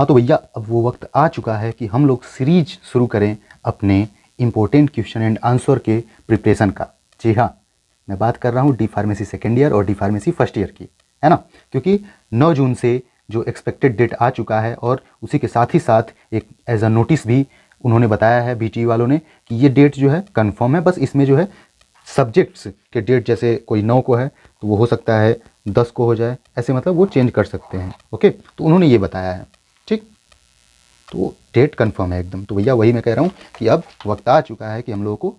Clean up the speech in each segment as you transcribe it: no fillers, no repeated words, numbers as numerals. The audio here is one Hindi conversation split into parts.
हाँ तो भैया अब वो वक्त आ चुका है कि हम लोग सीरीज शुरू करें अपने इम्पोर्टेंट क्वेश्चन एंड आंसर के प्रिपरेशन का। जी हाँ, मैं बात कर रहा हूँ डी फार्मेसी सेकेंड ईयर और डी फार्मेसी फर्स्ट ईयर की, है ना। क्योंकि 9 जून से जो एक्सपेक्टेड डेट आ चुका है और उसी के साथ ही साथ एक एज अ नोटिस भी उन्होंने बताया है बीटी वालों ने कि ये डेट जो है कंफर्म है। बस इसमें जो है सब्जेक्ट्स के डेट जैसे कोई 9 को है तो वो हो सकता है 10 को हो जाए, ऐसे मतलब वो चेंज कर सकते हैं। ओके, तो उन्होंने ये बताया है, ठीक। तो डेट कंफर्म है एकदम। तो भैया वही मैं कह रहा हूँ कि अब वक्त आ चुका है कि हम लोगों को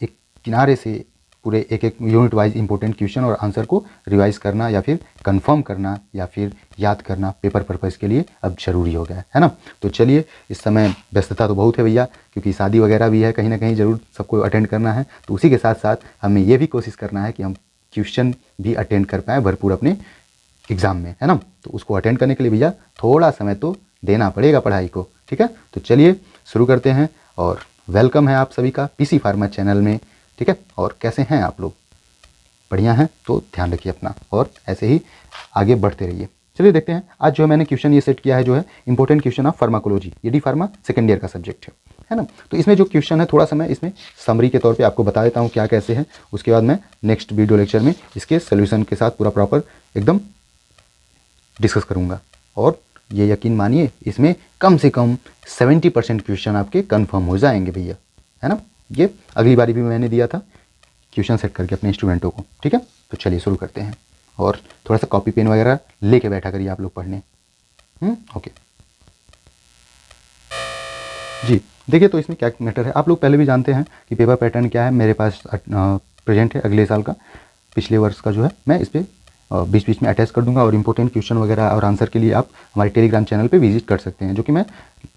एक किनारे से पूरे एक एक यूनिट वाइज इंपॉर्टेंट क्वेश्चन और आंसर को रिवाइज करना या फिर कंफर्म करना या फिर याद करना पेपर पर्पज़ के लिए अब ज़रूरी हो गया है ना। तो चलिए, इस समय व्यस्तता तो बहुत है भैया, क्योंकि शादी वगैरह भी है, कहीं ना कहीं ज़रूर सबको अटेंड करना है। तो उसी के साथ साथ हमें ये भी कोशिश करना है कि हम क्वेश्चन भी अटेंड कर पाएँ भरपूर अपने एग्ज़ाम में, है ना। तो उसको अटेंड करने के लिए भैया थोड़ा समय तो देना पड़ेगा पढ़ाई को, ठीक है। तो चलिए शुरू करते हैं और वेलकम है आप सभी का पीसी फार्मा चैनल में, ठीक है। और कैसे हैं आप लोग? बढ़िया हैं तो ध्यान रखिए अपना और ऐसे ही आगे बढ़ते रहिए। चलिए देखते हैं आज जो मैंने क्वेश्चन ये सेट किया है, जो है इंपॉर्टेंट क्वेश्चन ऑफ फार्माकोलॉजी। ये डी फार्मा सेकेंड ईयर का सब्जेक्ट है ना। तो इसमें जो क्वेश्चन है थोड़ा सा मैं इसमें समरी के तौर पे आपको बता देता हूँ क्या कैसे है। उसके बाद मैं नेक्स्ट वीडियो लेक्चर में इसके सोल्यूशन के साथ पूरा प्रॉपर एकदम डिस्कस करूँगा। और ये यकीन मानिए इसमें कम से कम 70% क्वेश्चन आपके कंफर्म हो जाएंगे भैया, है ना। ये अगली बारी भी मैंने दिया था क्वेश्चन सेट करके अपने स्टूडेंटों को, ठीक है। तो चलिए शुरू करते हैं और थोड़ा सा कॉपी पेन वगैरह लेके बैठा करिए आप लोग पढ़ने। ओके जी, देखिए तो इसमें क्या मैटर है, आप लोग पहले भी जानते हैं कि पेपर पैटर्न क्या है। मेरे पास प्रेजेंट है अगले साल का, पिछले वर्ष का जो है मैं इस पर बीच बीच में अटैच कर दूंगा। और इंपॉर्टेंट क्वेश्चन वगैरह और आंसर के लिए आप हमारे टेलीग्राम चैनल पे विजिट कर सकते हैं, जो कि मैं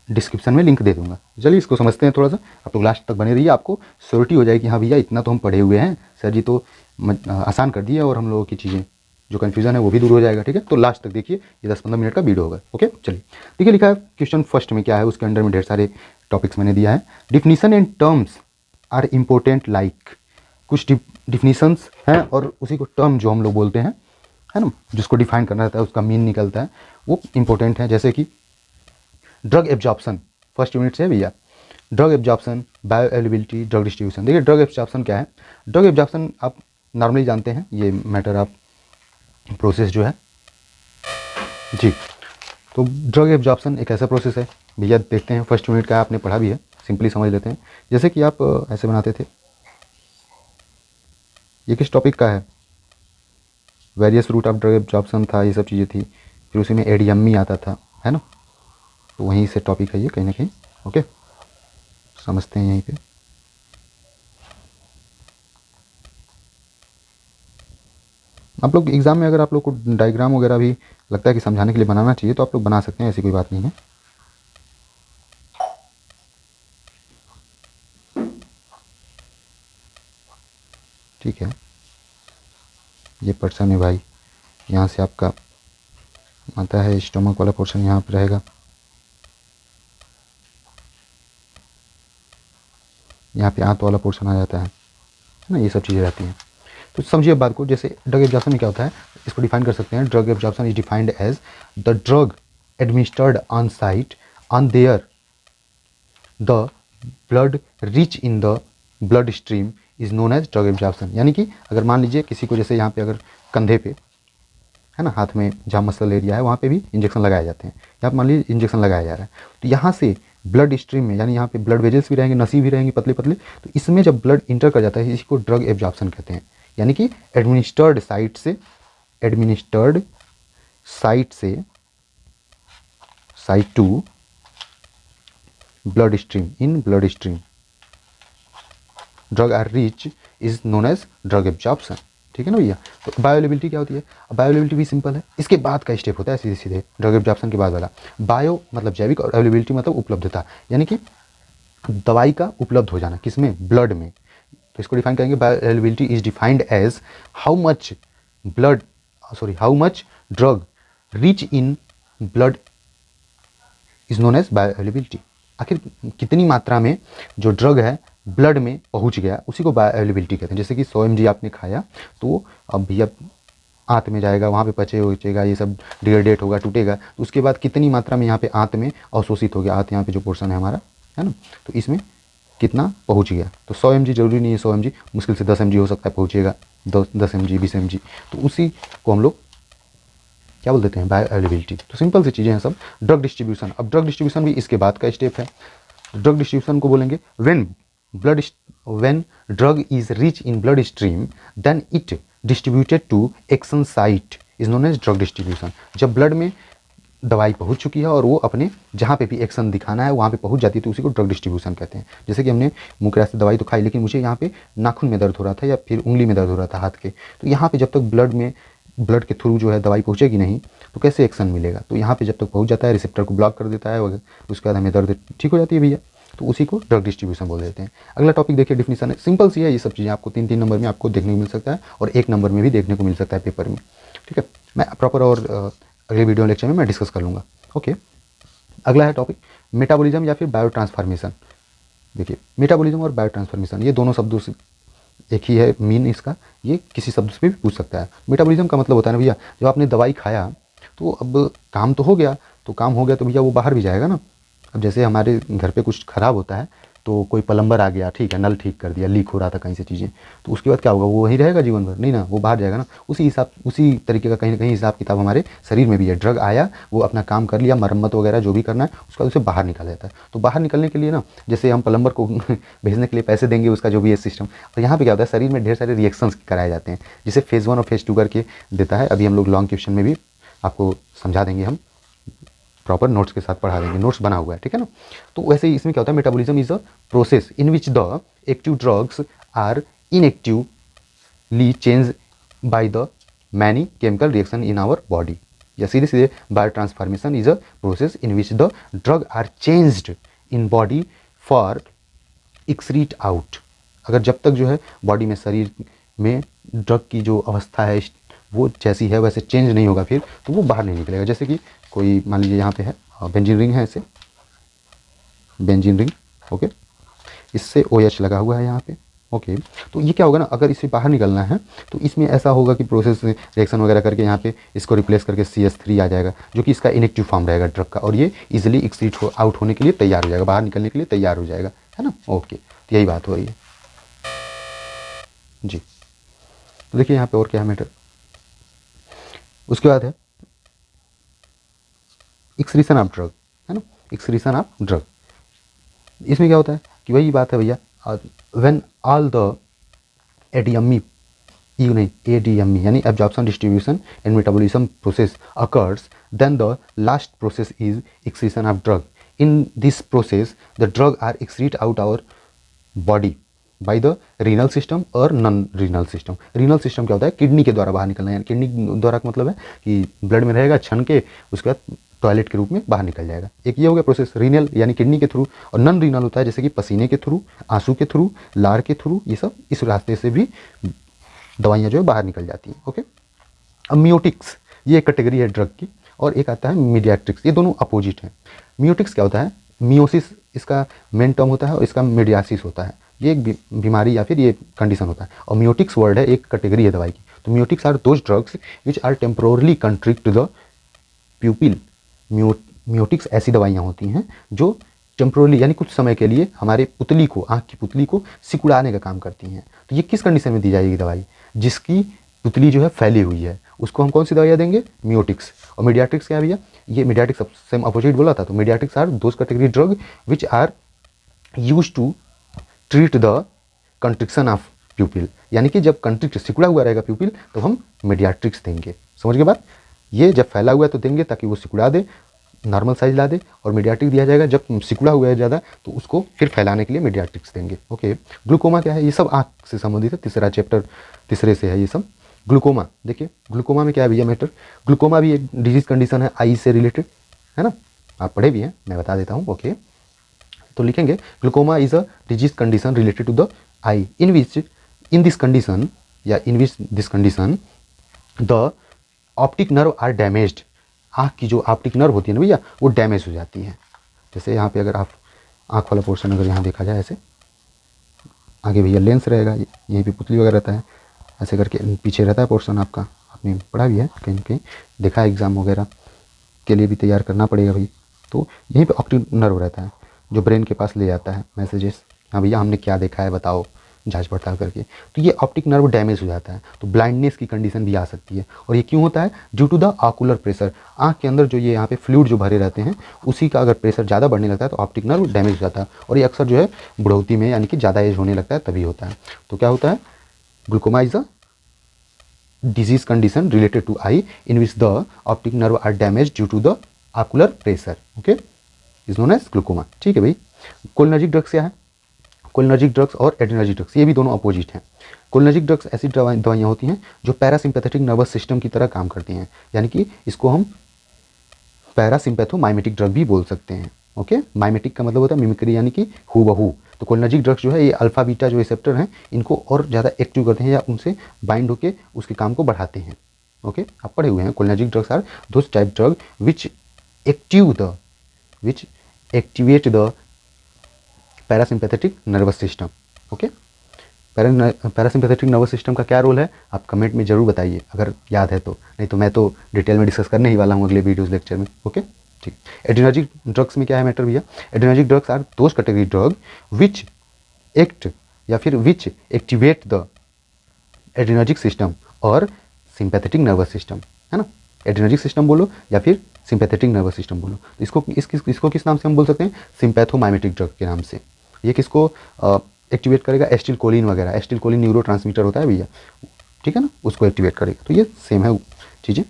डिस्क्रिप्शन में लिंक दे दूंगा। चलिए इसको समझते हैं थोड़ा सा, आप लोग लास्ट तक बने रहिए, आपको श्योरिटी हो जाएगी हाँ भैया इतना तो हम पढ़े हुए हैं, सर जी तो आसान कर दिए और हम लोगों की चीज़ें जो कन्फ्यूज़न है वो भी दूर हो जाएगा, ठीक है। तो लास्ट तक देखिए, ये 10-15 मिनट का वीडियो होगा। ओके चलिए, देखिए लिखा है क्वेश्चन फर्स्ट में क्या है, उसके अंडर में ढेर सारे टॉपिक्स मैंने दिया है। Definition and terms are important like, कुछ डिफिनीशंस हैं और उसी को टर्म जो हम लोग बोलते हैं, है ना, जिसको डिफाइन करना रहता है उसका मीन निकलता है, वो इंपॉर्टेंट है। जैसे कि ड्रग एब्जॉर्प्शन, फर्स्ट यूनिट से है भैया, drug absorption, bio availability, drug distribution. देखिए ड्रग एब्जॉर्प्शन क्या है, ड्रग एब्जॉर्प्शन आप नॉर्मली जानते हैं, ये मैटर आप प्रोसेस जो है जी। तो ड्रग एब्जॉर्प्शन एक ऐसा प्रोसेस है भैया, देखते हैं फर्स्ट यूनिट का आपने पढ़ा भी है, सिंपली समझ लेते हैं। जैसे कि आप ऐसे बनाते थे, ये किस टॉपिक का है, various route of drug absorption था, ये सब चीज़ें थी, फिर उसी में एडीएमई आता था, है ना। तो वहीं से टॉपिक है ये कहीं ना कहीं। ओके समझते हैं यहीं पे। आप लोग एग्ज़ाम में अगर आप लोग को डायग्राम वगैरह भी लगता है कि समझाने के लिए बनाना चाहिए तो आप लोग बना सकते हैं, ऐसी कोई बात नहीं है। ठीक है, ये पर्सन है भाई, यहाँ से आपका आता है स्टोमक वाला पोर्शन, यहाँ पर रहेगा, यहाँ पे आंत वाला पोर्शन आ जाता है ना, ये सब चीज़ें रहती हैं। तो समझिए बात को, जैसे ड्रग एब्जॉर्प्शन में क्या होता है, इसको डिफाइन कर सकते हैं। Drug absorption is defined as the drug administered on site on there the blood reach in the blood stream is known as drug absorption. यानी कि अगर मान लीजिए किसी को, जैसे यहाँ पे अगर कंधे पे है ना, हाथ में जहाँ मसल एरिया है वहाँ पे भी इंजेक्शन लगाए जाते हैं, यहाँ मान लीजिए इंजेक्शन लगाया जा रहा है, तो यहाँ से ब्लड स्ट्रीम में, यानी यहाँ पे ब्लड वेजल्स भी रहेंगे, नसी भी रहेंगी पतले पतले, तो इसमें जब ब्लड इंटर कर जाता है इसी को ड्रग एब्जॉर्प्शन कहते हैं। यानी कि एडमिनिस्टर्ड साइट से site to blood stream, in blood stream drug are reach is known as drug absorption, ठीक है ना भैया। तो बायोअवेलेबिलिटी क्या होती है, बायोअवेलेबिलिटी भी सिंपल है, इसके बाद का स्टेप होता है सीधे सीधे ड्रग एब्जॉर्प्शन के बाद वाला। बायो मतलब जैविक और अवेलेबिलिटी मतलब उपलब्धता, यानी कि दवाई का उपलब्ध हो जाना, किसमें, ब्लड में। तो इसको डिफाइन करेंगे, bioavailability is defined as how much drug reach in blood is known as bioavailability. आखिर कितनी मात्रा में जो ड्रग है ब्लड में पहुंच गया, उसी को बायोअवेलेबिलिटी कहते हैं। जैसे कि 100 mg आपने खाया तो अब भैया आंत में जाएगा, वहाँ पे पचे उचेगा, ये सब डिग्रेडेट होगा, टूटेगा, तो उसके बाद कितनी मात्रा में यहाँ पे आंत में अवशोषित हो गया, आंत यहाँ पे जो पोर्शन है हमारा, है ना, तो इसमें कितना पहुँच गया। तो 100 mg जरूरी नहीं है 100 mg, मुश्किल से 10 mg हो सकता है पहुँचेगा, 10 mg 20 mg, तो उसी को हम लोग क्या बोल देते हैं, बायो अवेलेबिलिटी। तो सिंपल सी चीज़ें हैं सब। ड्रग डिस्ट्रीब्यूशन, अब ड्रग डिस्ट्रीब्यूशन भी इसके बाद का स्टेप है। ड्रग डिस्ट्रीब्यूशन को बोलेंगे when drug is rich in blood stream then it distributed to action site is known as drug distribution। जब ब्लड में दवाई पहुंच चुकी है और वो अपने जहाँ पे भी एक्शन दिखाना है वहाँ पे पहुंच जाती है, तो उसी को ड्रग डिस्ट्रीब्यूशन कहते हैं। जैसे कि हमने मुँह के रास्ते दवाई तो खाई, लेकिन मुझे यहाँ पे नाखून में दर्द हो रहा था या फिर उंगली में दर्द हो रहा था हाथ के, तो यहाँ पे जब तक ब्लड के थ्रू जो है दवाई पहुँचेगी नहीं तो कैसे एक्शन मिलेगा। तो यहाँ पे जब तक पहुँच जाता है रिसेप्टर को ब्लॉक कर देता है वगैरह, उसके बाद हमें दर्द ठीक हो जाती है भैया, तो उसी को ड्रग डिस्ट्रीब्यूशन बोल देते हैं। अगला टॉपिक देखिए, डिफिनीशन है, सिंपल सी है, ये सब चीज़ें आपको 3 नंबर में आपको देखने को मिल सकता है और 1 नंबर में भी देखने को मिल सकता है पेपर में, ठीक है। मैं प्रॉपर और अगले वीडियो लेक्चर में मैं डिस्कस कर लूँगा, ओके। अगला है टॉपिक मेटाबॉलिज्म या फिर बायो ट्रांसफॉर्मेशन। देखिए मेटाबॉलिज्म और बायो ट्रांसफॉर्मेशन ये दोनों शब्दों से एक ही है मीन इसका, ये किसी शब्द से भी पूछ सकता है। मेटाबॉलिज्म का मतलब होता है ना भैया, जब आपने दवाई खाया तो अब काम तो हो गया, तो भैया वो बाहर भी जाएगा ना। अब जैसे हमारे घर पे कुछ ख़राब होता है तो कोई प्लम्बर आ गया, ठीक है, नल ठीक कर दिया, लीक हो रहा था कहीं से चीज़ें, तो उसके बाद क्या होगा, वो वहीं रहेगा जीवन भर नहीं ना, वो बाहर जाएगा ना। उसी तरीके का कहीं ना कहीं हिसाब किताब हमारे शरीर में भी है। ड्रग आया, वो अपना काम कर लिया, मरम्मत वगैरह जो भी करना है, उसके बाद उसे बाहर निकाला जाता है। तो बाहर निकलने के लिए ना, जैसे हम प्लम्बर को भेजने के लिए पैसे देंगे, उसका जो भी है सिस्टम, तो यहाँ पर क्या होता है, शरीर में ढेर सारे रिएक्शंस कराए जाते हैं, जिसे फेज़ 1 और फेज़ 2 करके देता है। अभी हम लोग लॉन्ग क्वेश्चन में भी आपको समझा देंगे, हम प्रॉपर नोट्स के साथ पढ़ा देंगे, नोट्स बना हुआ है, ठीक है ना। तो वैसे ही इसमें क्या होता है, metabolism is a process in which the active drugs are inactively change by the many chemical reaction in our body. या सीधे सीधे biotransformation is a process in which the drug are changed in body for excrete out. अगर जब तक जो है बॉडी में, शरीर में ड्रग की जो अवस्था है वो जैसी है वैसे चेंज नहीं होगा फिर, तो वो बाहर नहीं निकलेगा। जैसे कि कोई मान लीजिए यहाँ पे है बेंजीन रिंग है, ऐसे बेंजीन रिंग, ओके, इससे OH लगा हुआ है यहाँ पे, ओके। तो ये क्या होगा ना, अगर इसे बाहर निकलना है तो इसमें ऐसा होगा कि प्रोसेस रिएक्शन वगैरह करके यहाँ पे इसको रिप्लेस करके CH3 आ जाएगा, जो कि इसका इनएक्टिव फॉर्म रहेगा ड्रग का, और ये इजिली एक्सक्रीट आउट होने के लिए तैयार हो जाएगा, बाहर निकलने के लिए तैयार हो जाएगा, है ना, ओके। तो यही बात हो रही है जी। तो देखिए यहाँ पे और क्या है मैटर। उसके बाद है एक्सक्रीशन ऑफ ड्रग, है ना, एक्सक्रीशन ऑफ ड्रग। इसमें क्या होता है कि वही बात है भैया, व्हेन ऑल द एडीएमई यानी absorption, distribution and metabolism process occurs, then the last process is excretion of drug. In this process the drug are excrete out our body by the renal system और non renal system. Renal system क्या होता है, किडनी के द्वारा बाहर निकलना है। किडनी द्वारा का मतलब है कि ब्लड में रहेगा, छन के उसके बाद टॉयलेट के रूप में बाहर निकल जाएगा। एक ये हो गया प्रोसेस रीनल यानी किडनी के थ्रू, और नॉन रीनल होता है जैसे कि पसीने के थ्रू, आंसू के थ्रू, लार के थ्रू, ये सब इस रास्ते से भी दवाइयाँ जो है बाहर निकल जाती हैं, ओके। अब मियोटिक्स ये एक कैटेगरी है ड्रग की, और एक आता है मीडियाट्रिक्स, ये दोनों अपोजिट हैं। मियोटिक्स क्या होता है, मियोसिस इसका मेन टर्म होता है और इसका मीडियासिस होता है, ये एक बीमारी या फिर ये कंडीशन होता है। और मियोटिक्स वर्ड है, एक कैटेगरी है दवाई की। तो miotics are those drugs which are temporally constrict to the pupil. Miotics ऐसी दवाइयाँ होती हैं जो टेम्पोरली यानी कुछ समय के लिए हमारे पुतली को, आँख की पुतली को सिकुड़ाने का काम करती हैं। तो ये किस कंडीशन में दी जाएगी दवाई, जिसकी पुतली जो है फैली हुई है, उसको हम कौन सी दवाइयाँ देंगे, मियोटिक्स। और मीडियाट्रिक्स क्या है भैया, ये मीडियाट्रिक्स सेम अपोजिट बोला था। तो mydriatics are those category drug which are use to treat the constriction of pupil, यानी कि जब कंट्रिक्ट सिकुड़ा हुआ रहेगा प्यूपिल तो हम मीडियाट्रिक्स देंगे। समझ गए बात, ये जब फैला हुआ है तो देंगे ताकि वो सिकुड़ा दे, नॉर्मल साइज ला दे, और मीडियाट्रिक दिया जाएगा जब सिकुड़ा हुआ है ज़्यादा तो उसको फिर फैलाने के लिए मीडियाट्रिक्स देंगे, ओके। ग्लूकोमा क्या है, ये सब आँख से संबंधित है, तीसरा चैप्टर तीसरे से है ये सब। ग्लूकोमा देखिए, ग्लूकोमा में क्या है भैया मैटर, ग्लूकोमा भी एक डिजीज कंडीशन है, आई से रिलेटेड, है ना, आप पढ़े भी हैं, मैं बता देता हूँ, ओके। तो लिखेंगे glaucoma is a disease condition related to the eye in which in this condition the optic nerve are damaged. आँख की जो ऑप्टिक नर्व होती है ना भैया वो डैमेज हो जाती है। जैसे यहाँ पे अगर आप आँख वाला पोर्शन अगर यहाँ देखा जाए, ऐसे आगे भैया लेंस रहेगा, यहीं पे पुतली वगैरह रहता है, ऐसे करके पीछे रहता है पोर्शन आपका, आपने पढ़ा भी है कहीं ना कहीं, देखा है, एग्ज़ाम वगैरह के लिए भी तैयार करना पड़ेगा भाई। तो यहीं पे ऑप्टिक नर्व रहता है जो ब्रेन के पास ले जाता है मैसेजेस, हाँ भैया हमने क्या देखा है बताओ, जांच पड़ताल करके। तो ये ऑप्टिक नर्व डैमेज हो जाता है तो ब्लाइंडनेस की कंडीशन भी आ सकती है। और ये क्यों होता है? Due to the ocular pressure, आँख के अंदर जो ये यहाँ पे फ्लूइड जो भरे रहते हैं उसी का अगर प्रेशर ज़्यादा बढ़ने लगता है तो ऑप्टिक नर्व डैमेज हो जाता है। और ये अक्सर जो है बुढ़ौती में यानी कि ज़्यादा एज होने लगता है तभी होता है। तो क्या होता है? Glaucoma is a disease condition related to eye in which the optic nerve are damaged due to the ocular pressure, okay, is known as glaucoma। ठीक है भाई। कोलिनर्जिक ड्रग्स क्या है? कोलिनर्जिक ड्रग्स और एड्रेनर्जिक ड्रग्स ये भी दोनों अपोजिट हैं। कोलिनर्जिक ड्रग्स ऐसी दवाइयाँ होती हैं जो पैरासिम्पैथेटिक नर्वस सिस्टम की तरह काम करती हैं, यानी कि इसको हम पैरासिम्पैथोमाइमेटिक ड्रग भी बोल सकते हैं। ओके, माइमेटिक का मतलब होता है मिमिक्री यानी कि हूबहू। तो कोलिनर्जिक ड्रग्स जो है ये अल्फा बीटा जो रिसेप्टर हैं इनको और ज़्यादा एक्टिव करते हैं या उनसे बाइंड होकर उसके काम को बढ़ाते हैं। ओके, आप पढ़े हुए हैं cholinergic drugs are those type drug which activate the parasympathetic nervous system. Okay, parasympathetic nervous system का क्या रोल है आप कमेंट में जरूर बताइए अगर याद है तो, नहीं तो मैं तो डिटेल में डिस्कस करने ही वाला हूँ अगले वीडियोस लेक्चर में। ओके ठीक। एड्रेनर्जिक ड्रग्स में क्या है मैटर भैया? Adrenergic drugs are those category drug which act या फिर which activate the adrenergic system और सिंपैथेटिक नर्वस सिस्टम, है ना। एड्रेनर्जिक सिस्टम बोलो या फिर सिंपैथेटिक नर्वस सिस्टम बोलो, तो इसको किस नाम से हम बोल सकते हैं? सिंपैथोमाइमेटिक ड्रग के नाम से। ये किसको एक्टिवेट करेगा? एस्टिलकोलिन वगैरह, एस्टिलकोलिन न्यूरोट्रांसमीटर होता है भैया, ठीक है ना, उसको एक्टिवेट करेगा। तो ये सेम है चीज़ें।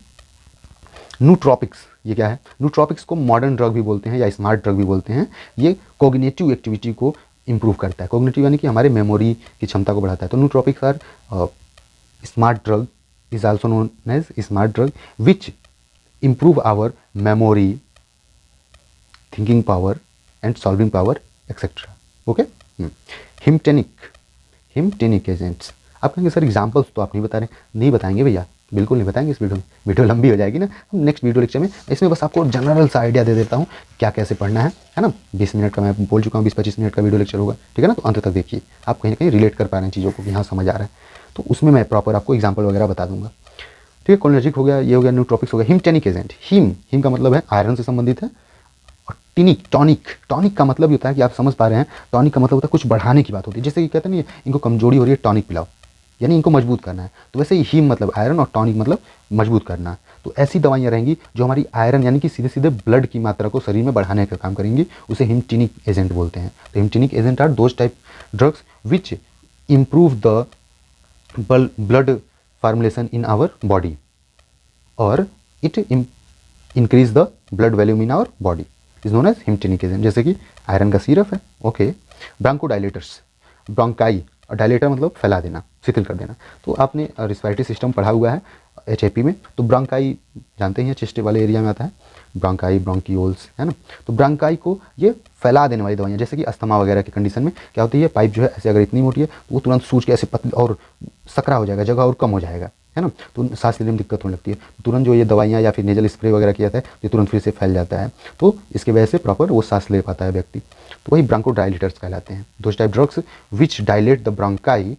नूट्रोपिक्स, ये क्या है? नूट्रोपिक्स को मॉडर्न ड्रग भी बोलते हैं या स्मार्ट ड्रग भी बोलते हैं। ये कोग्निटिव एक्टिविटी को इंप्रूव करता है, कोग्निटिव यानी कि हमारे मेमोरी की क्षमता को बढ़ाता है। तो nootropics are smart drug, is also known as smart drug which improve our memory, thinking power and solving power etc. Okay. Haematinic agents, आप कहेंगे सर एग्जाम्पल्स तो आप नहीं बता रहे। नहीं बताएंगे भैया, बिल्कुल नहीं बताएंगे इस वीडियो में, वीडियो लंबी हो जाएगी ना। हम नेक्स्ट वीडियो लेक्चर में इसमें बस आपको जनरल सा आइडिया दे देता हूँ क्या कैसे पढ़ना है ना। 20 मिनट का मैं बोल चुका हूँ, 20-25 मिनट का वीडियो लेक्चर होगा, ठीक है ना। तो अंत तक देखिए, आप कहीं ना कहीं रिलेट कर पा रहे हैं चीज़ों को कि हाँ समझ आ रहा है, तो उसमें मैं प्रॉपर आपको एग्जाम्पल वगैरह बता दूंगा। ठीक है, कोलिनर्जिक हो गया, ये हो गया, न्यूट्रोपिक्स हो गया। हिमटेनिक एजेंट, हिम का मतलब है आयरन से संबंधित है। और टॉनिक का मतलब होता है कि आप समझ पा रहे हैं, टॉनिक का मतलब होता है कुछ बढ़ाने की बात होती है। जैसे कि कहते हैं नहीं इनको कमजोरी हो रही है टॉनिक पिलाओ, यानी इनको मजबूत करना है। तो वैसे ही हिम मतलब आयरन और टॉनिक मतलब मजबूत करना। तो ऐसी दवाइयाँ रहेंगी जो हमारी आयरन यानी कि सीधे सीधे ब्लड की मात्रा को शरीर में बढ़ाने का काम करेंगी, उसे हिमटेनिक एजेंट बोलते हैं। तो haematinic agent are those type drugs which improve the blood formulation in our body or it increase the blood volume in our body is known as haematinic agent. जैसे कि आयरन का सिरप है। ओके, ब्रांकोडाइलेटर्स, ब्रोंकाई, और डायलेटर मतलब फैला देना, शिथिल कर देना। तो आपने रिस्पायरेटरी सिस्टम पढ़ा हुआ है HIP में, तो ब्रोंकाई जानते हैं चेस्ट वाले एरिया में आता है, ब्रोंकाई, ब्रोंकियोल्स, है ना। तो ब्रोंकाई को ये फैला देने वाली दवाइयाँ, जैसे कि अस्थमा वगैरह की कंडीशन में क्या होती है, पाइप जो है ऐसे अगर इतनी मोटी है तो वो तुरंत सूज के ऐसे पतली और सकरा हो जाएगा, जगह और कम हो जाएगा, है ना। तो सांस लेने में दिक्कत होने लगती है, तो तुरंत जो ये दवाइयाँ या फिर नेजल स्प्रे वगैरह किया जाता है ये तुरंत फिर से फैल जाता है, तो इसकी वजह से प्रॉपर वो सांस ले पाता है व्यक्ति। तो वही ब्रोंकोडाइलेटर्स कहलाते हैं, those type drugs which dilate the bronchi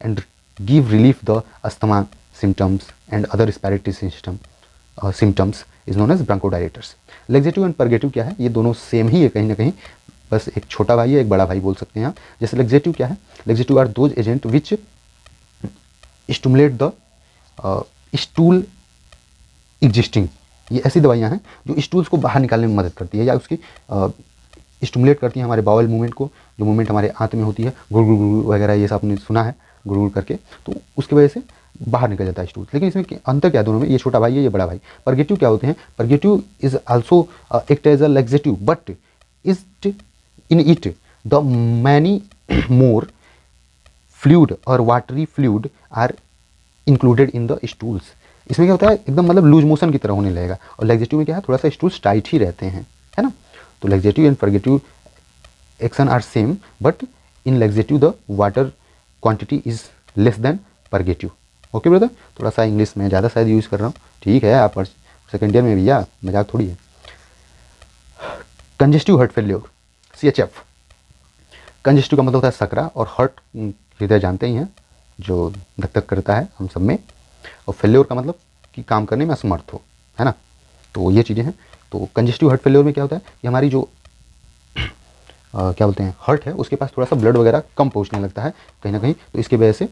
and give relief the asthma symptoms and other respiratory system symptoms is known as bronchodilators. Laxative and purgative क्या है? ये दोनों सेम ही है कहीं ना कहीं, बस एक छोटा भाई है एक बड़ा भाई बोल सकते हैं आप। जैसे लेक्सेटिव क्या है? Laxative are those agent which stimulate the stool existing. ये ऐसी दवाइयाँ हैं जो स्टूल्स को बाहर निकालने में मदद करती है या उसकी स्टिमुलेट करती हैं हमारे बाउल मूवमेंट को, जो मूवमेंट हमारे आंत में होती है, गुड़ वगैरह ये सब आपने सुना है, गुड़ करके, तो उसकी वजह से बाहर निकल जाता है स्टूल। लेकिन इसमें अंतर क्या है दोनों में? ये छोटा भाई है ये बड़ा भाई। परगेटिव क्या होते हैं? Purgative is also act as a laxative but is in it the many more fluid और watery fluid are included in the stools. इसमें क्या होता है, एकदम मतलब लूज मोशन की तरह होने लगेगा। और लेक्सेटिव में क्या है, थोड़ा सा स्टूल्स टाइट ही रहते हैं, है ना। तो laxative and purgative action are same but in laxative the water quantity is less than purgative. Okay brother, थोड़ा सा इंग्लिश में ज़्यादा शायद यूज़ कर रहा हूँ, ठीक है, आप सेकेंड ईयर में भैया मजाक थोड़ी है। Congestive heart failure, CHF। Congestive का मतलब होता है सकरा, और हार्ट हृदय जानते ही हैं जो धक धक करता है हम सब में। और फेल्योर का मतलब कि काम करने में असमर्थ हो, है ना। तो ये चीज़ें हैं। तो कंजेस्टिव हार्ट फेल्योर में क्या होता है कि हमारी जो क्या बोलते हैं हार्ट है उसके पास थोड़ा सा ब्लड वगैरह कम पहुँचने लगता है कहीं ना कहीं, तो इसकी वजह से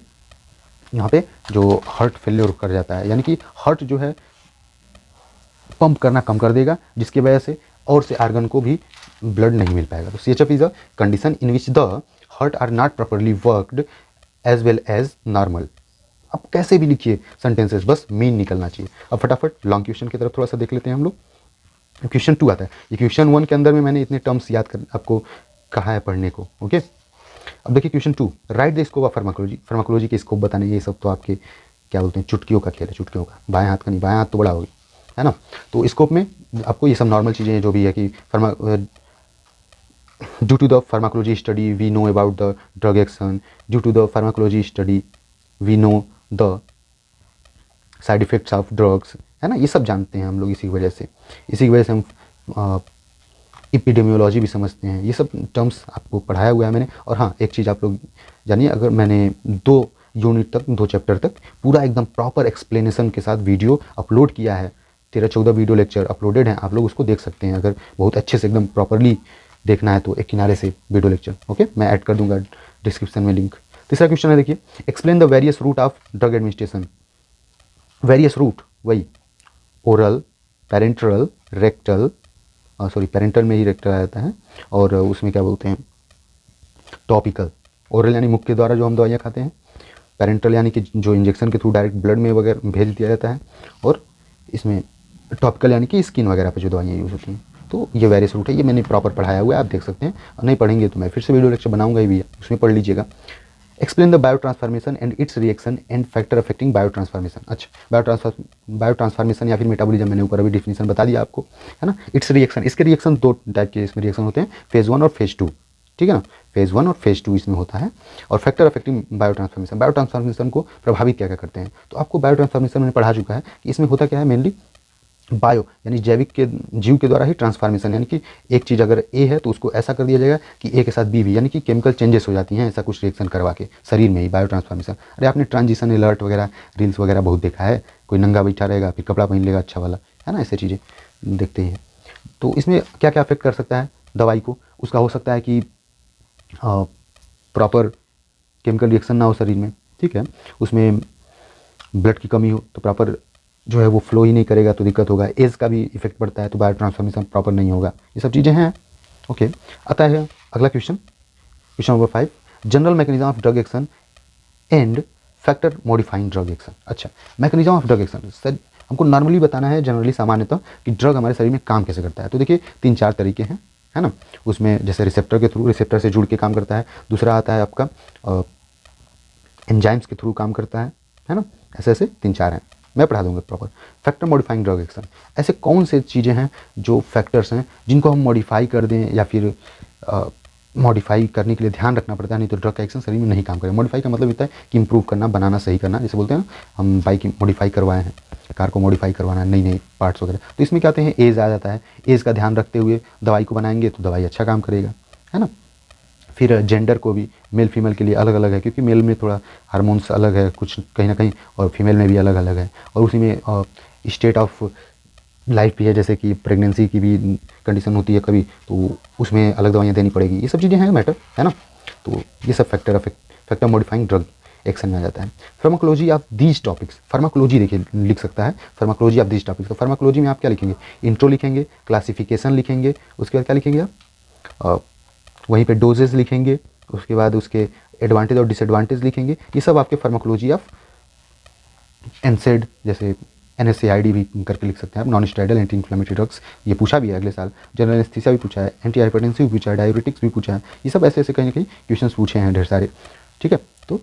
यहाँ पे जो हार्ट फेल्योर कर जाता है, यानी कि हार्ट जो है पंप करना कम कर देगा, जिसकी वजह से और से आर्गन को भी ब्लड नहीं मिल पाएगा। तो CHF is a condition in which the heart are not properly worked as well as normal. अब कैसे भी लिखिए सेंटेंसेस, बस मीन निकलना चाहिए। अब फटाफट लॉन्ग क्वेश्चन की तरफ थोड़ा सा देख लेते हैं हम लोग। क्वेश्चन 2 आता है। ये क्वेश्चन 1 के अंदर में मैंने इतने टर्म्स याद कर आपको कहा है पढ़ने को, ओके। अब देखिए question 2, right the scope of pharmacology. Pharmacology के स्कोप बताने, ये सब तो आपके क्या बोलते हैं चुटकियों का खेल है, चुटकियों का, बाएं हाथ का नहीं, बाएं हाथ तो बड़ा होगी, है ना। तो स्कोप में आपको ये सब नॉर्मल चीज़ें जो भी है कि due to the pharmacology study we know about the drug action, due to the pharmacology study we know the side effects of drugs, है ना। ये सब जानते हैं हम लोग इसी की वजह से हम एपिडेमियोलॉजी भी समझते हैं। ये सब टर्म्स आपको पढ़ाया हुआ है मैंने। और हाँ, एक चीज़ आप लोग जानिए, अगर मैंने 2 यूनिट तक, 2 चैप्टर तक पूरा एकदम प्रॉपर एक्सप्लेनेशन के साथ वीडियो अपलोड किया है, 13-14 वीडियो लेक्चर अपलोडेड हैं, आप लोग उसको देख सकते हैं अगर बहुत अच्छे से एकदम प्रॉपरली देखना है तो एक किनारे से वीडियो लेक्चर, ओके, मैं ऐड कर दूंगा डिस्क्रिप्शन में लिंक। तीसरा क्वेश्चन है, देखिए, explain the various route of drug administration. Various route वही oral, parenteral, rectal, sorry parental में ही रेक्टल आ जाता है, और उसमें क्या बोलते हैं टॉपिकल। ओरल यानी मुख के द्वारा जो हम दवाइयाँ खाते हैं, पेरेंटल यानी कि जो इंजेक्शन के थ्रू डायरेक्ट ब्लड में वगैरह भेज दिया जाता है, और इसमें टॉपिकल यानी कि स्किन वगैरह पे जो दवाइयाँ यूज़ होती हैं। तो ये वेरियस रूट है, ये मैंने प्रॉपर पढ़ाया हुआ है, आप देख सकते हैं। नहीं पढ़ेंगे तो मैं फिर से वीडियो लेक्चर बनाऊंगा ही भैया, उसमें पढ़ लीजिएगा। Explain the bio transformation and it's reaction and factor affecting bio transformation. अच्छा, बायो ट्रांसफॉर्मेशन या फिर मेटाबॉलिज्म मैंने ऊपर अभी डिफिनीशन बता दिया आपको, है ना। इट्स रिएक्शन, इसके रिएक्शन 2 टाइप के इसमें रिएक्शन होते हैं, फेज़ 1 और फेज़ 2, ठीक है ना। फेज़ 1 और फेज़ 2 इसमें होता है। और फैक्टर अफेक्टिंग बायो ट्रांसफॉर्मेशन को प्रभावित क्या क्या करते हैं, तो आपको बायो ट्रांसफॉर्मेशन मैंने पढ़ा चुका है कि इसमें होता क्या है, मेनली बायो यानी जैविक के जीव के द्वारा ही ट्रांसफॉर्मेशन, यानी कि एक चीज़ अगर ए है तो उसको ऐसा कर दिया जाएगा कि ए के साथ बी भी, यानी कि केमिकल चेंजेस हो जाती हैं, ऐसा कुछ रिएक्शन करवा के शरीर में ही बायो ट्रांसफॉर्मेशन। अरे आपने ट्रांजिशन अलर्ट वगैरह रील्स वगैरह बहुत देखा है, कोई नंगा बैठा रहेगा फिर कपड़ा पहन लेगा अच्छा वाला, है ना, ऐसे चीज़ें देखते हैं। तो इसमें क्या क्या अफेक्ट कर सकता है दवाई को, उसका हो सकता है कि प्रॉपर केमिकल रिएक्शन ना हो शरीर में, ठीक है, उसमें ब्लड की कमी हो तो प्रॉपर जो है वो फ्लो ही नहीं करेगा तो दिक्कत होगा, एज का भी इफेक्ट पड़ता है तो बायो ट्रांसफॉर्मेशन प्रॉपर नहीं होगा, ये सब चीज़ें हैं, ओके। आता है अगला question, question number 5, general mechanism of drug action and factor modifying drug action. अच्छा, mechanism of drug action sir हमको नॉर्मली बताना है, जनरली सामान्यतः कि ड्रग हमारे शरीर में काम कैसे करता है। तो देखिए 3-4 तरीके हैं, है ना। उसमें जैसे रिसेप्टर के थ्रू, रिसेप्टर से जुड़ के काम करता है, दूसरा आता है आपका एंजाइम्स के थ्रू काम करता है ना, ऐसे ऐसे 3-4 हैं, मैं पढ़ा दूंगा proper. Factor modifying drug action, ऐसे कौन से चीज़ें हैं जो फैक्टर्स हैं जिनको हम मॉडिफाई कर दें या फिर मॉडिफाई करने के लिए ध्यान रखना पड़ता है, नहीं तो ड्रग का एक्शन शरीर में नहीं काम करेगा। मॉडिफाई का मतलब होता है कि इंप्रूव करना, बनाना, सही करना, जैसे बोलते हैं हम बाइक मॉडिफाई करवाए हैं, कार को मॉडिफाई करवाना है, नई नई पार्ट्स वगैरह। तो इसमें क्या कहते हैं, एज आ जाता है, एज का ध्यान रखते हुए दवाई को बनाएंगे तो दवाई अच्छा काम करेगा, है ना। फिर जेंडर को भी मेल फीमेल के लिए अलग अलग है, क्योंकि मेल में थोड़ा हार्मोन्स अलग है कुछ कहीं ना कहीं, और फीमेल में भी अलग अलग है, और उसी में स्टेट ऑफ लाइफ भी है, जैसे कि प्रेगनेंसी की भी कंडीशन होती है कभी, तो उसमें अलग दवाइयाँ देनी पड़ेगी, ये सब चीज़ें हैं मैटर, है ना। तो ये सब फैक्टर मॉडिफाइंग ड्रग एक्शन में आ जाता है। Pharmacology of these topics, pharmacology देखिए लिख सकता है, फार्माकोलॉजी ऑफ दीज टॉपिक्स। तो फार्माकोलॉजी में आप क्या लिखेंगे, इंट्रो लिखेंगे, क्लासिफिकेशन लिखेंगे, उसके बाद क्या लिखेंगे आप वहीं पे डोजेस लिखेंगे, उसके बाद उसके एडवांटेज और डिसएडवांटेज लिखेंगे। ये सब आपके फार्माकोलॉजी ऑफ एनसेड, जैसे NSAID भी करके लिख सकते हैं आप, non steroidal anti inflammatory drugs, ये पूछा भी है अगले साल। जनरल एनेस्थीसिया भी पूछा है, एंटी हाइपरटेंसिव भी पूछा है, डायबिटिक्स भी पूछा है, ये सब ऐसे ऐसे कहीं ना कहीं क्वेश्चन पूछे हैं ढेर सारे, ठीक है। तो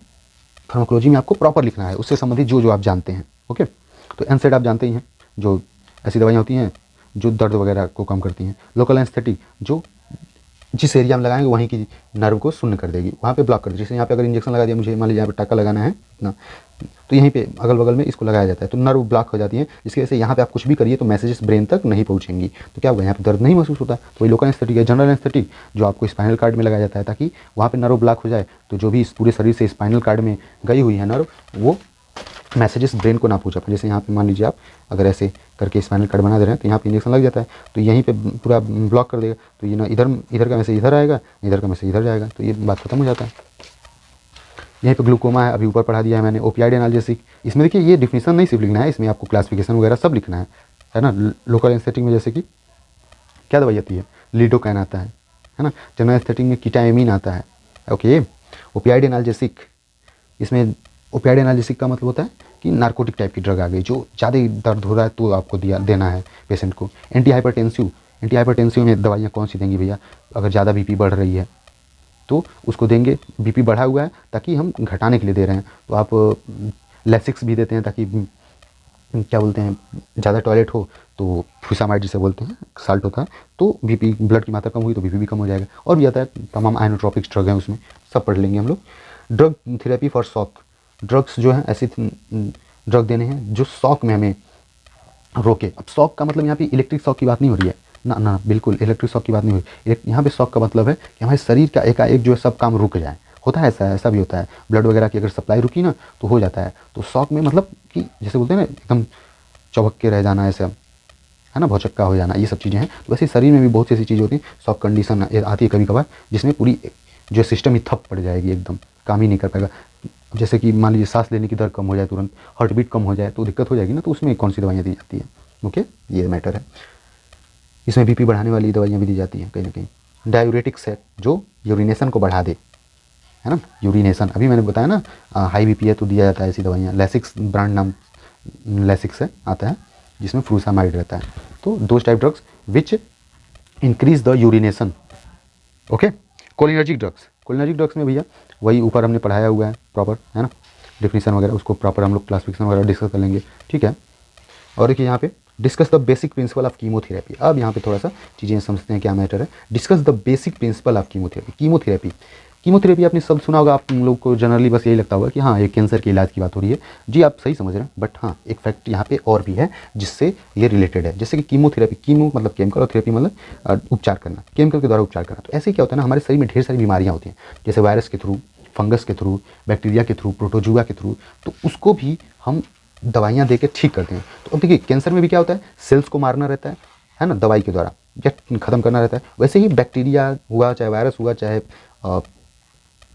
फार्माकोलॉजी में आपको प्रॉपर लिखना है, उससे संबंधित जो जो आप जानते हैं, ओके। तो एनसेड आप जानते ही हैं, जो ऐसी दवाइयाँ होती हैं जो दर्द वगैरह को कम करती हैं। लोकल एनेस्थेटिक, जो जिस एरिया में लगाएंगे वहीं की नर्व को शून्य कर देगी, वहाँ पे ब्लॉक कर देगी। जैसे यहाँ पे अगर इंजेक्शन लगा दिया, मुझे मान लीजिए यहाँ पे टाका लगाना है ना, तो यहीं पे अगल बगल में इसको लगाया जाता है, तो नर्व ब्लॉक हो जाती है, जिसकी वजह से यहाँ पे आप कुछ भी करिए तो मैसेजेस ब्रेन तक नहीं पहुँचेंगी, तो क्या होगा, यहाँ पे दर्द नहीं महसूस होता है। तो वही लोकल एनेस्थेटिक है। जनरल एनेस्थेटिक जो आपको स्पाइनल कार्ड में लगाया जाता है, ताकि वहाँ पे नर्व ब्लॉक हो जाए, तो जो भी इस पूरे शरीर से स्पाइनल कार्ड में गई हुई है नर्व, वो मैसेजेस ब्रेन को ना पहुंचा पाए। जैसे यहाँ पे मान लीजिए आप अगर ऐसे करके स्पाइनल कार्ड बना दे रहे हैं तो यहाँ पे इंजेक्शन लग जाता है तो यहीं पे पूरा ब्लॉक कर देगा, तो ये ना इधर का मैसेज इधर आएगा, इधर का मैसेज इधर जाएगा, तो ये बात खत्म हो जाता है। यहीं पे ग्लूकोमा है, अभी ऊपर पढ़ा दिया है मैंने। ओपियाइड एनाल्जेसिक, इसमें देखिए ये डिफिनीशन नहीं सिर्फ लिखना है, इसमें आपको क्लासिफिकेशन वगैरह सब लिखना है ना। लोकल एनेस्थेटिक में जैसे कि क्या दवाई आती है, लिडोकैन आता है ना। जनरल एनेस्थेटिक में कीटामिन आता है। ओके, ओपियाइड एनाल्जेसिक, इसमें ओपियाइड एनाल्जेसिक का मतलब होता है कि नार्कोटिक टाइप की ड्रग आ गई जो ज़्यादा दर्द हो रहा है तो आपको देना है पेशेंट को। एंटी हाइपरटेंसिव में दवाइयाँ कौन सी देंगी भैया, अगर ज़्यादा बीपी बढ़ रही है तो उसको देंगे, बीपी बढ़ा हुआ है ताकि हम घटाने के लिए दे रहे हैं तो आप लेसिक्स भी देते हैं ताकि क्या बोलते हैं ज़्यादा टॉयलेट हो तो फ्यूसामाइड जिसे बोलते हैं, साल्ट होता है, तो बीपी ब्लड की मात्रा कम हुई तो बीपी भी कम हो जाएगा। और भी आता है, तमाम आइनोट्रोपिक्स ड्रग हैं उसमें, सब पढ़ लेंगे हम लोग। Drug therapy for shock, drugs जो हैं ऐसी ड्रग देने हैं जो शॉक में हमें रोके। अब शॉक का मतलब यहाँ पे इलेक्ट्रिक शॉक की बात नहीं हो रही है ना, बिल्कुल इलेक्ट्रिक शॉक की बात नहीं हो रही। यहाँ पे शॉक का मतलब है कि हमारे शरीर का एकाएक जो है सब काम रुक जाए। होता है ऐसा भी होता है, ब्लड वगैरह की अगर सप्लाई रुकी ना तो हो जाता है। तो शॉक में मतलब कि जैसे बोलते हैं ना एकदम चौबक के रह जाना, ऐसा है ना, भौचक्का हो जाना, ये सब चीज़ें हैं। तो वैसे शरीर में भी बहुत सी ऐसी चीज़ें होती हैं, शॉक कंडीशन आती है कभी कभार, जिसमें पूरी जो सिस्टम ही ठप पड़ जाएगी, एकदम काम ही नहीं कर पाएगा। जैसे कि मान लीजिए सांस लेने की दर कम हो जाए, तुरंत हार्ट बीट कम हो जाए तो दिक्कत हो जाएगी ना, तो उसमें कौन सी दवाइयाँ दी जाती हैं। ओके, ये मैटर है। इसमें बीपी बढ़ाने वाली दवाइयाँ भी दी जाती हैं कहीं ना कहीं। डायूरेटिक्स है जो यूरिनेशन को बढ़ा दे, है ना, यूरिनेशन। अभी मैंने बताया ना हाई बीपी है तो दिया जाता है ऐसी दवाइयाँ। लेसिक्स ब्रांड नाम लेसिक्स है आता है जिसमें फ्रूसामाइड रहता है। तो दो type drugs which increase the urination. Okay, cholinergic drugs में भैया वही ऊपर हमने पढ़ाया हुआ है प्रॉपर, है ना, डिफिनीशन वगैरह, उसको प्रॉपर हम लोग क्लासिफिकेशन वगैरह डिस्कस कर लेंगे, ठीक है। और देखिए यहाँ पे discuss the basic principle of chemotherapy. अब यहाँ पे थोड़ा सा चीज़ें समझते हैं क्या मैटर है। Discuss the basic principle of chemotherapy. Chemotherapy आपने सब सुना होगा, आप लोग को जनरली बस यही लगता होगा कि हाँ एक कैंसर के इलाज की बात हो रही है। जी आप सही समझ रहे हैं, बट हाँ एक फैक्ट यहाँ पे और भी है जिससे ये रिलेटेड है। जैसे कि कीमोथेरेपी, कीमो मतलब केमिकल और थेरेपी मतलब उपचार करना, केमिकल के द्वारा उपचार करना। तो ऐसे क्या होता है ना, हमारे शरीर में ढेर सारी बीमारियाँ होती हैं, जैसे वायरस के थ्रू, फंगस के थ्रू, बैक्टीरिया के थ्रू, प्रोटोजुआ के थ्रू, तो उसको भी हम दवाइयाँ दे के ठीक करते हैं। तो अब देखिए कैंसर में भी क्या होता है, सेल्स को मारना रहता है ना, दवाई के द्वारा या ख़त्म करना रहता है। वैसे ही बैक्टीरिया हुआ, चाहे वायरस हुआ, चाहे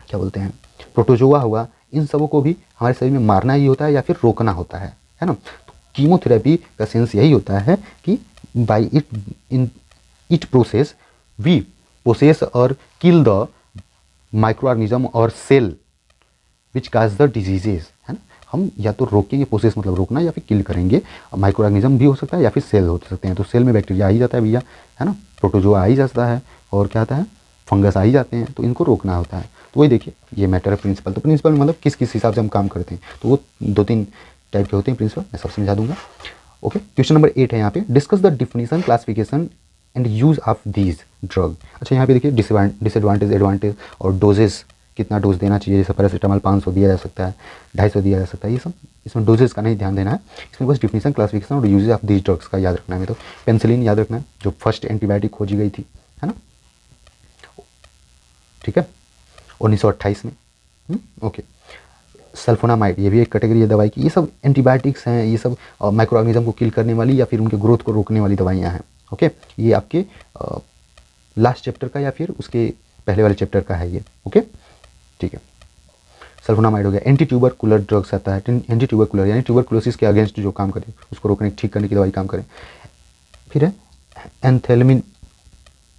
क्या बोलते हैं प्रोटोजुआ हुआ, इन सबों को भी हमारे शरीर में मारना ही होता है या फिर रोकना होता है ना। तो कीमोथेरेपी का सेंस यही होता है कि by it process we possess और किल द माइक्रो ऑर्गेनिज्म और cell which cause the diseases, है ना। हम या तो रोकेंगे, प्रोसेस मतलब रोकना, या फिर किल करेंगे। माइक्रो ऑर्गेनिज्म भी हो सकता है या फिर सेल हो सकते हैं। तो सेल में बैक्टीरिया आ ही जाता है भैया, है ना, प्रोटोजुआ आ ही जाता है, और क्या आता है फंगस आ ही जाते हैं, तो इनको रोकना होता है। तो वही देखिए ये मैटर है प्रिंसिपल। तो प्रिंसिपल मतलब किस किस हिसाब से हम काम करते हैं, तो वो 2-3 टाइप के होते हैं प्रिंसिपल, मैं सब समझा दूंगा। ओके, क्वेश्चन नंबर 8 है यहाँ पे, discuss the definition, classification and use of these drug. अच्छा यहाँ पे देखिए डिसएडवांटेज, एडवांटेज और डोजेस, कितना डोज देना चाहिए। जैसे पैरासीटामोल 500 दिया जा सकता है, 250 दिया जा सकता है, ये सब इसमें डोजेस का नहीं ध्यान देना है। इसमें बस डिफिनीशन, क्लासिफिकेशन और यूज ऑफ दीज ड्रग्स का याद रखना है। तो पेनिसिलिन याद रखना है, जो फर्स्ट एंटीबायोटिक खोजी गई थी, है ना, ठीक है, 1928 में। ओके, सल्फोनामाइड, ये भी एक कैटेगरी है दवाई की। ये सब एंटीबायोटिक्स हैं, ये सब माइक्रो ऑर्गेनिज्म को किल करने वाली या फिर उनके ग्रोथ को रोकने वाली दवाइयाँ हैं। ओके, ये आपके लास्ट चैप्टर का या फिर उसके पहले वाले चैप्टर का है ये। ओके, ठीक है, सल्फोनामाइड हो गया। एंटी ट्यूबरकुलर ड्रग्स आता है, एंटी ट्यूबरकुलर यानी ट्यूबरकुलोसिस के अगेंस्ट जो काम करे, उसको रोकने ठीक करने की दवाई काम करे। फिर है एंथेल्मिन,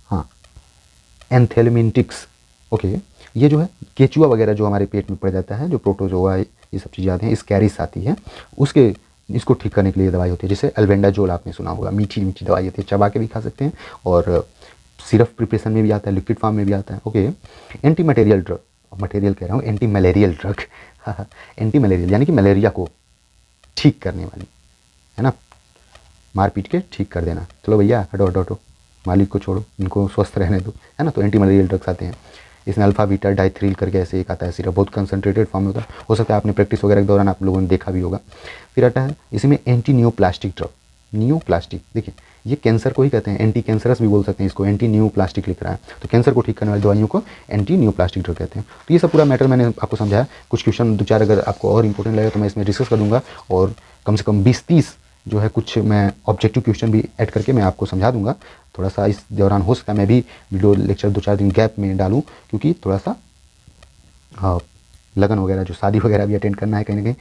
हाँ एंथेल्मिंटिक्स। ओके, ये जो है केचुआ वगैरह जो हमारे पेट में पड़ जाता है, जो प्रोटोजोआ ये सब चीज़ें आती हैं, स्कैरिस आती है, उसके इसको ठीक करने के लिए दवाई होती है। जैसे अल्बेंडाजोल आपने सुना होगा, मीठी मीठी दवाई होती है, चबा के भी खा सकते हैं, और सिरप प्रिपरेशन में भी आता है, लिक्विड फॉर्म में भी आता है। Okay, anti material drug, material कह रहा हूँ, anti malarial drug anti malarial यानी कि मलेरिया को ठीक करने वाली, है ना, मार पीट के ठीक कर देना। चलो भैया हटो हटो हटो, मालिक को छोड़ो, इनको स्वस्थ रहने दो, है ना। तो एंटी मलेरियल ड्रग्स आते हैं। इसमें अल्फा बीटा डाइथ्रिल करके ऐसे एक आता है सिरप, बहुत कंसनट्रेटेड फॉर्म में होता है, हो सकता है आपने प्रैक्टिस वगैरह के दौरान आप लोगों ने देखा भी होगा। फिर आता है इसी में एंटी नियोप्लास्टिक ड्रग, नियोप्लास्टिक। देखिए ये कैंसर को ही कहते हैं, एंटी कैंसरस भी बोल सकते हैं इसको, एंटी नियोप्लास्टिक लिख रहा है, तो कैंसर को ठीक करने वाली दवाइयों को एंटी नियोप्लास्टिक ड्रग कहते हैं। तो ये सब पूरा मैटर मैंने आपको समझाया। कुछ क्वेश्चन 2-4 अगर आपको और इंपॉर्टेंट लगे तो मैं इसमें डिस्कस कर दूंगा, और कम से कम 20-30 जो है कुछ मैं ऑब्जेक्टिव क्वेश्चन भी ऐड करके मैं आपको समझा दूंगा। थोड़ा सा इस दौरान हो सकता है मैं भी वीडियो लेक्चर 2-4 दिन गैप में डालूँ, क्योंकि थोड़ा सा लगन वगैरह जो शादी वगैरह भी अटेंड करना है कहीं ना कहीं।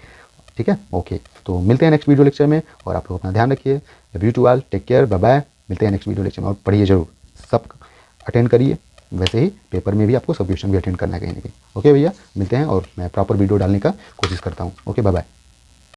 ठीक है, ओके, तो मिलते हैं नेक्स्ट वीडियो लेक्चर में, और आप लोग अपना ध्यान रखिए। Love you to all, take care, bye bye. मिलते हैं नेक्स्ट वीडियो लेक्चर में, और पढ़िए जरूर, सब अटेंड करिए। वैसे ही पेपर में भी आपको सब क्वेश्चन भी अटेंड करना है कहीं ना कहीं। ओके भैया, मिलते हैं, और मैं प्रॉपर वीडियो डालने का कोशिश करता हूँ। Okay, bye bye.